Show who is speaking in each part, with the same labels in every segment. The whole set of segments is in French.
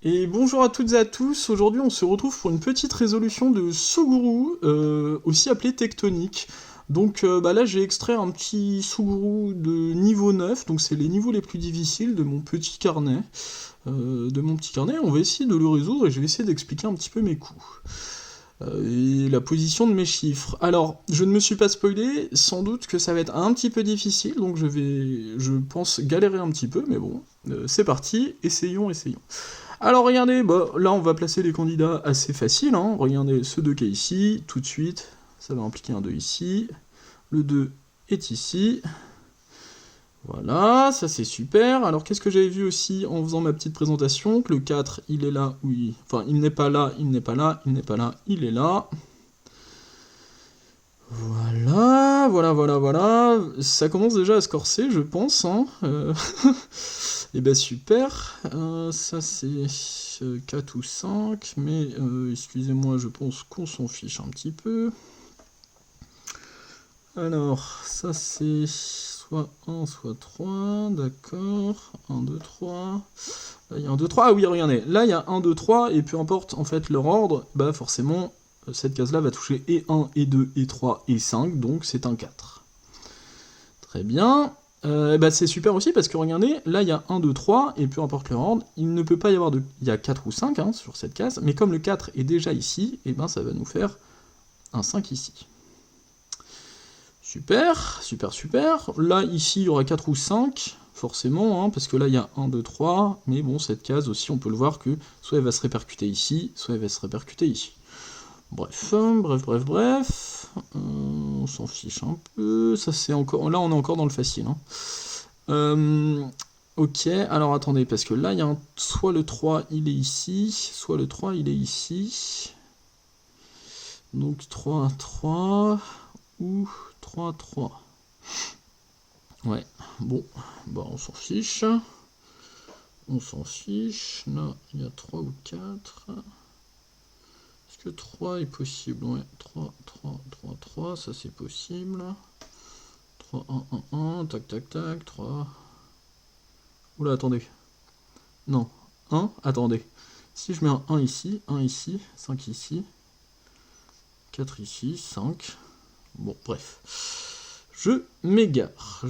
Speaker 1: Et bonjour à toutes et à tous, aujourd'hui on se retrouve pour une petite résolution de Suguru, aussi appelé tectonique. Donc là j'ai extrait un petit Suguru de niveau 9, donc c'est les niveaux les plus difficiles de mon petit carnet. On va essayer de le résoudre et je vais essayer d'expliquer un petit peu mes coups. Et la position de mes chiffres. Alors, je ne me suis pas spoilé, sans doute que ça va être un petit peu difficile, donc je pense, galérer un petit peu, mais bon, c'est parti, essayons. Alors regardez, bah, là on va placer les candidats assez faciles, hein. Regardez ce 2 qui est ici, tout de suite, ça va impliquer un 2 ici, le 2 est ici, voilà, ça c'est super. Alors qu'est-ce que j'avais vu aussi en faisant ma petite présentation, que le 4 il est là, oui, enfin il n'est pas là, il n'est pas là, il n'est pas là, il est là. Voilà, ça commence déjà à se corser, je pense, hein. Et ben super, ça c'est 4 ou 5, mais excusez-moi, je pense qu'on s'en fiche un petit peu. Alors, ça c'est soit 1, soit 3, d'accord, 1, 2, 3. Là il y a 1, 2, 3, ah oui, regardez, là il y a 1, 2, 3, et peu importe en fait leur ordre, bah forcément, cette case-là va toucher et 1, et 2, et 3, et 5, donc c'est un 4. Très bien. Bah c'est super aussi parce que regardez, là il y a 1, 2, 3, et peu importe leur ordre, il ne peut pas y avoir de. Il y a 4 ou 5 hein, sur cette case, mais comme le 4 est déjà ici, et ben ça va nous faire un 5 ici. Super. Là ici il y aura 4 ou 5, forcément, hein, parce que là il y a 1, 2, 3, mais bon, cette case aussi on peut le voir que soit elle va se répercuter ici, soit elle va se répercuter ici. Bref. On s'en fiche un peu. Ça c'est encore. Là on est encore dans le facile. Hein. Ok, alors attendez, parce que là il y a soit le 3 il est ici, soit le 3 il est ici. Donc 3, 3 ou 3, 3. Ouais, bon, bah on s'en fiche. Là il y a 3 ou 4. Est-ce que 3 est possible? Ouais, 3, 3, 3, 3, ça c'est possible. 3, 1, 1, 1, tac, 3. Oula, attendez. Non, 1, attendez. Si je mets un 1 ici, 5 ici, 4 ici, 5. Bon, bref. Je m'égare.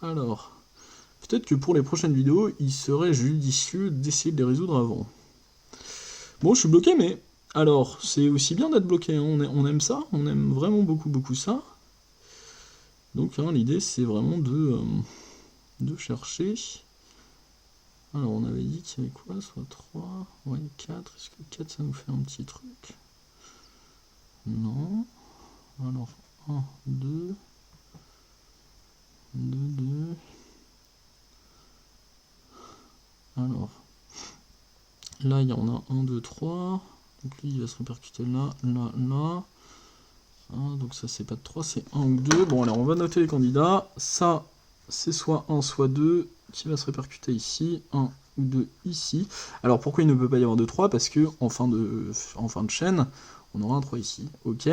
Speaker 1: Alors, peut-être que pour les prochaines vidéos, il serait judicieux d'essayer de les résoudre avant. Bon, je suis bloqué, mais... Alors, c'est aussi bien d'être bloqué, hein. On aime ça, on aime vraiment beaucoup ça. Donc hein, l'idée c'est vraiment de chercher. Alors on avait dit qu'il y avait quoi? Soit 3, ouais 4. Est-ce que 4 ça nous fait un petit truc? Non. Alors 1, 2, 2. Alors là il y en a 1, 2, 3. Donc lui il va se répercuter là. Donc ça c'est pas de 3, c'est 1 ou 2. Bon alors on va noter les candidats. Ça c'est soit 1 soit 2 qui va se répercuter ici. 1 ou 2 ici. Alors pourquoi il ne peut pas y avoir de 3? Parce que en fin de chaîne, on aura un 3 ici. Ok.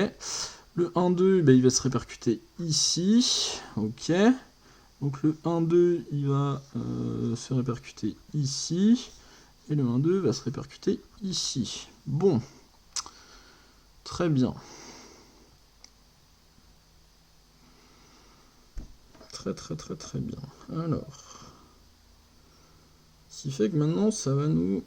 Speaker 1: Le 1, 2, ben, il va se répercuter ici. Ok. Donc le 1, 2, il va se répercuter ici. Et le 1, 2 va se répercuter ici. Bon. Très bien. Très bien. Alors. Ce qui fait que maintenant, ça va nous...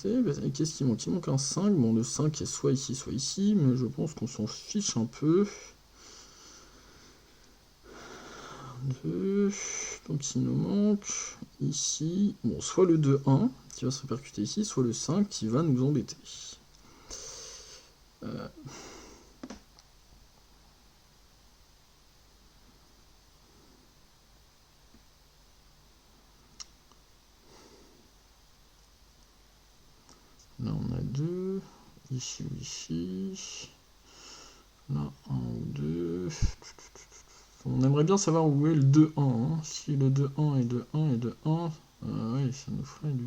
Speaker 1: Qu'est-ce qui manque? Il manque un 5. Bon, le 5 est soit ici, mais je pense qu'on s'en fiche un peu. 2. Donc il nous manque ici, bon, soit le 2, 1 qui va se répercuter ici, soit le 5 qui va nous embêter. Là on a 2, ici ou ici. Là 1 ou 2. On aimerait bien savoir où est le 2, 1. Hein. Si le 2, 1 et 2, 1 et 2, 1, oui, ça nous ferait du...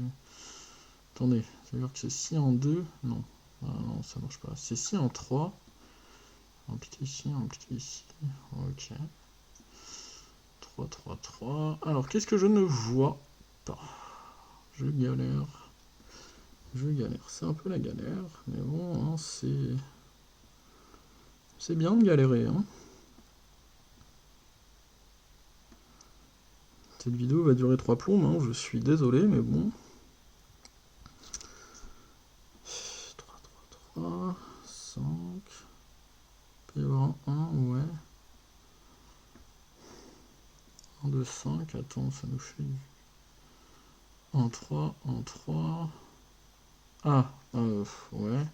Speaker 1: Attendez, ça veut dire que c'est si en 2, non. Non, ça marche pas. C'est si en 3. Impliqué ici, impliqué ici. Ok. 3. Alors, qu'est-ce que je ne vois? Putain, je galère. C'est un peu la galère, mais bon, hein, c'est bien de galérer, hein. Cette vidéo va durer 3 plombes, hein, je suis désolé, mais bon. 3, 3, 3, 5. Il peut y avoir un 1, ouais. 1, 2, 5, attends, ça nous fait 1, 3, 1, 3. Ah, ouais.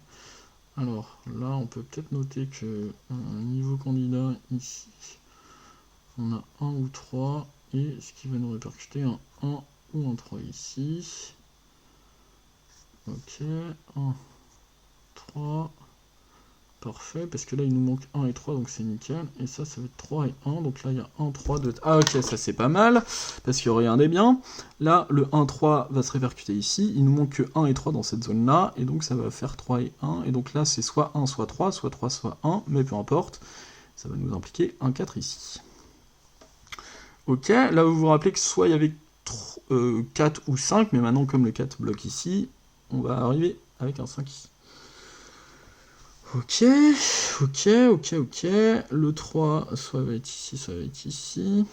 Speaker 1: Alors, là, on peut peut-être noter que niveau candidat, ici, on a 1 ou 3, et ce qui va nous répercuter un 1 ou un 3 ici. Ok, 1, 3, parfait, parce que là il nous manque 1 et 3, donc c'est nickel, et ça va être 3 et 1, donc là il y a 1, 3, 2... Ah ok, ça c'est pas mal, parce que regardez bien, là le 1, 3 va se répercuter ici, il nous manque que 1 et 3 dans cette zone-là, et donc ça va faire 3 et 1, et donc là c'est soit 1, soit 3, soit 3, soit 1, mais peu importe, ça va nous impliquer un 4 ici. Ok, là vous vous rappelez que soit il y avait 4 ou 5, mais maintenant comme le 4 bloque ici, on va arriver avec un 5 ici. Ok. Le 3, soit va être ici, soit va être ici.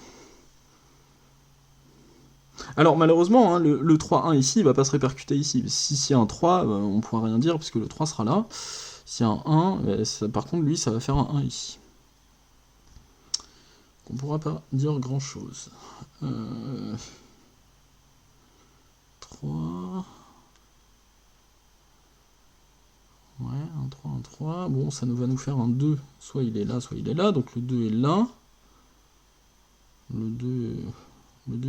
Speaker 1: Alors malheureusement, hein, le 3-1 ici, il va pas se répercuter ici. Si c'est un 3, on ne pourra rien dire, puisque le 3 sera là. Si un 1, par contre, lui, ça va faire un 1 ici. On ne pourra pas dire grand-chose. 3... Ouais, un 3, un 3. Bon, ça va nous faire un 2. Soit il est là, soit il est là. Donc le 2 est là. Le 2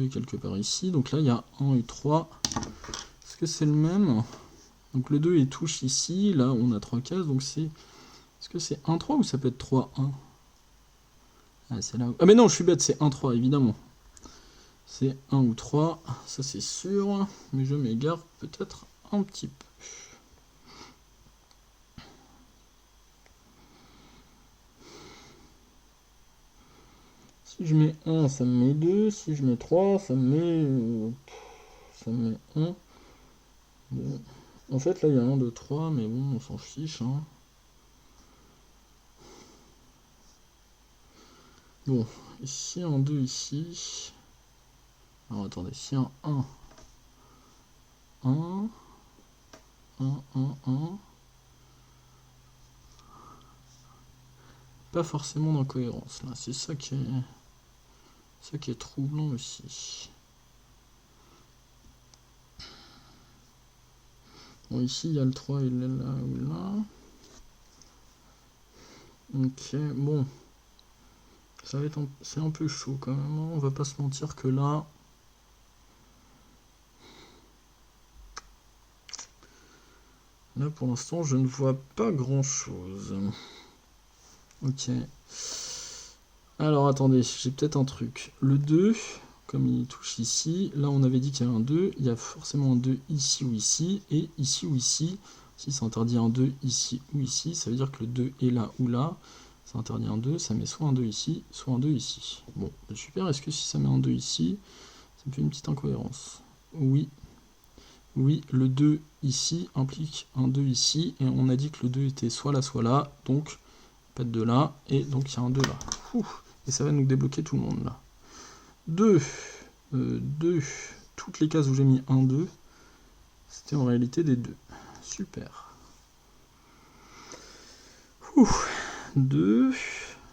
Speaker 1: est quelque part ici. Donc là, il y a 1 et 3. Est-ce que c'est le même? Donc le 2 est touche ici. Là, on a 3 cases. Donc c'est... Est-ce que c'est 1, 3 ou ça peut être 3, 1? Ah, c'est là où... Ah mais non, je suis bête, c'est 1, 3, évidemment. C'est 1 ou 3. Ça, c'est sûr. Mais je m'égare peut-être un petit peu. Si je mets 1, ça me met 2. Si je mets 3, ça me met 1. 2. En fait, là, il y a 1, 2, 3, mais bon, on s'en fiche. Hein. Bon, ici, un 2, ici. Alors, attendez, si un 1, 1, 1, 1, 1. Pas forcément d'incohérence, là. C'est ça qui est troublant aussi. Bon, ici, il y a le 3, il est là ou là. Ok, bon. Ça va être c'est un peu chaud quand même. On va pas se mentir que là... Là, pour l'instant, je ne vois pas grand-chose. Ok. Alors, attendez, j'ai peut-être un truc. Le 2... Comme il touche ici, là on avait dit qu'il y avait un 2, il y a forcément un 2 ici ou ici, et ici ou ici, si ça interdit un 2 ici ou ici, ça veut dire que le 2 est là ou là, ça interdit un 2, ça met soit un 2 ici, soit un 2 ici. Bon, super, est-ce que si ça met un 2 ici, ça me fait une petite incohérence? Oui, le 2 ici implique un 2 ici, et on a dit que le 2 était soit là, donc pas de 2 là, et donc il y a un 2 là. Ouh, et ça va nous débloquer tout le monde là. 2, toutes les cases où j'ai mis 1, 2, c'était en réalité des 2. Super. 2,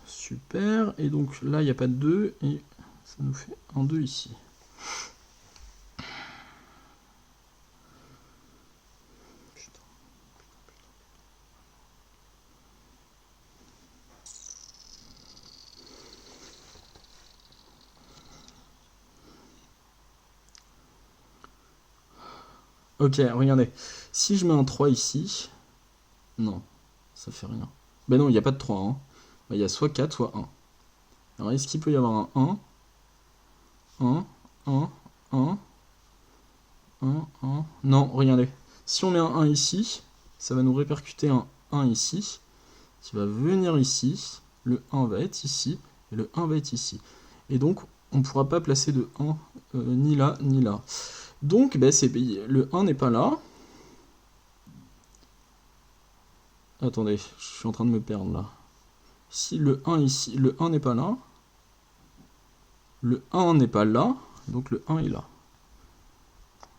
Speaker 1: super. Et donc là, il n'y a pas de 2, et ça nous fait un 2 ici. Ok, regardez. Si je mets un 3 ici... Non, ça fait rien. Ben non, il n'y a pas de 3. Hein. Ben, il y a soit 4, soit 1. Alors, est-ce qu'il peut y avoir un 1 1, 1, 1, 1... Non, regardez. Si on met un 1 ici, ça va nous répercuter un 1 ici, qui va venir ici. Le 1 va être ici, et le 1 va être ici. Et donc, on ne pourra pas placer de 1 ni là, ni là. Donc, bah, le 1 n'est pas là. Attendez, je suis en train de me perdre là. Si le 1 ici, le 1 n'est pas là. Le 1 n'est pas là, donc le 1 est là.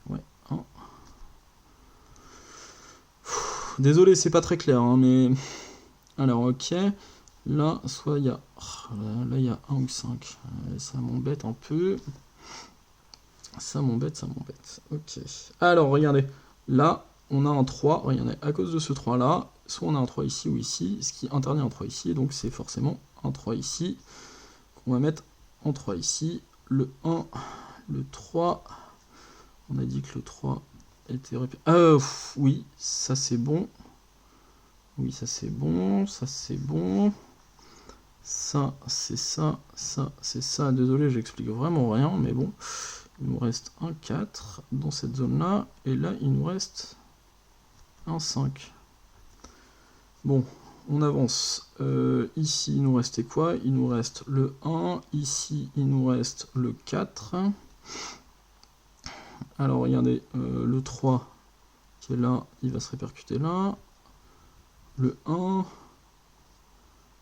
Speaker 1: Ouais, 1. Désolé, c'est pas très clair, hein, mais... Alors, ok. Là, soit il y a... Là, il y a 1 ou 5. Ça m'embête un peu. Ça m'embête. Ok. Alors, regardez. Là, on a un 3. Regardez, à cause de ce 3-là, soit on a un 3 ici ou ici, ce qui interdit un 3 ici, donc c'est forcément un 3 ici. On va mettre en 3 ici. Le 1, le 3... On a dit que le 3 était... oui, ça c'est bon. Oui, ça c'est bon, ça c'est bon. Ça, c'est ça, ça, c'est ça. Désolé, j'explique vraiment rien, mais bon. Il nous reste un 4 dans cette zone-là. Et là, il nous reste un 5. Bon, on avance. Ici, il nous restait quoi? Il nous reste le 1. Ici, il nous reste le 4. Alors, regardez, le 3 qui est là, il va se répercuter là. Le 1,